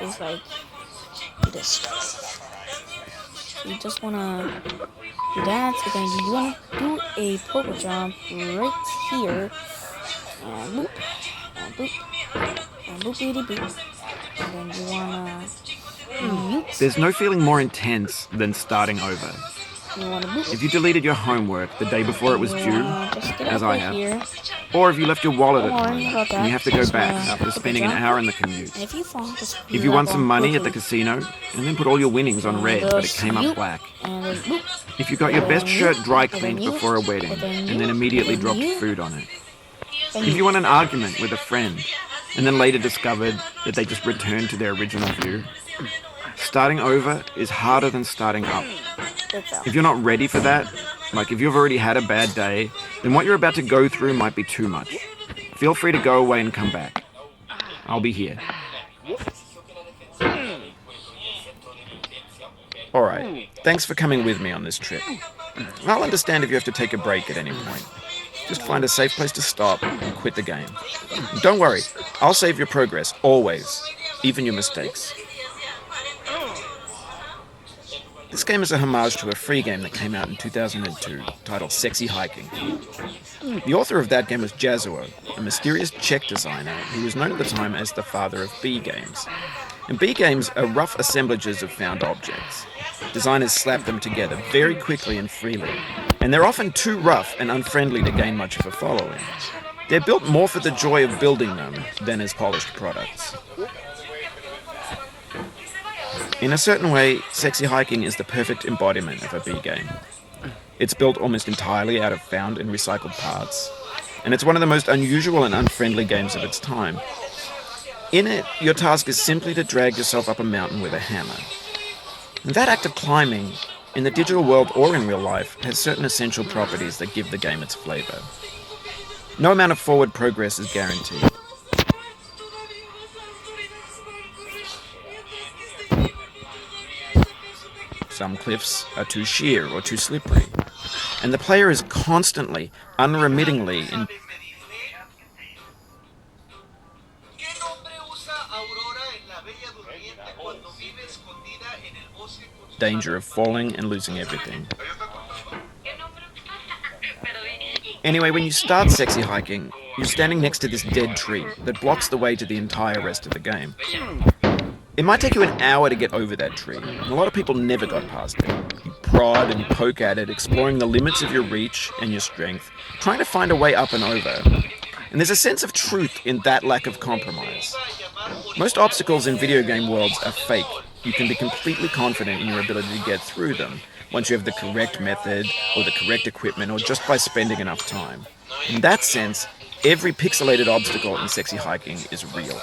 It's like this. You just wanna do that, and then you wanna do a pogo jump right here, and boop, and boop, and boopity boop, and then you wanna mute. There's no feeling more intense than starting over. You wanna boop. If you deleted your homework the day before it was You due, wanna just get as up I right have, here. or if you left your wallet Don't at worry home about that. and you have to go Just back wanna after put the spending an jump. hour in the commute. And if you fall, just If you won some money at the quickly. casino and then put all your winnings on red but it came up black. And then boop. If you got your best shirt dry cleaned you, before a wedding and then immediately dropped you, food on it. then If you won an argument with a friend and then later discovered that they just returned to their original view. Starting over is harder than starting up. If you're not ready for that, like if you've already had a bad day, then what you're about to go through might be too much. Feel free to go away and come back. I'll be here. Alright, thanks for coming with me on this trip. I'll understand if you have to take a break at any point. Just find a safe place to stop and quit the game. Don't worry, I'll save your progress, always, even your mistakes. This game is a homage to a free game that came out in 2002, titled Sexy Hiking. The author of that game was Jazuo, a mysterious Czech designer who was known at the time as the father of B games. And B games are rough assemblages of found objects. Designers slap them together very quickly and freely, and they're often too rough and unfriendly to gain much of a following. They're built more for the joy of building them than as polished products. In a certain way, Sexy Hiking is the perfect embodiment of a B game. It's built almost entirely out of found and recycled parts, and it's one of the most unusual and unfriendly games of its time. In it, your task is simply to drag yourself up a mountain with a hammer. And that act of climbing, in the digital world or in real life, has certain essential properties that give the game its flavor. No amount of forward progress is guaranteed. Some cliffs are too sheer or too slippery, and the player is constantly, unremittingly in danger of falling and losing everything. Anyway, when you start Sexy Hiking, you're standing next to this dead tree that blocks the way to the entire rest of the game. It might take you an hour to get over that tree, and a lot of people never got past it. You prod and you poke at it, exploring the limits of your reach and your strength, trying to find a way up and over. And there's a sense of truth in that lack of compromise. Most obstacles in video game worlds are fake. You can be completely confident in your ability to get through them once you have the correct method or the correct equipment or just by spending enough time. In that sense, every pixelated obstacle in Sexy Hiking is real.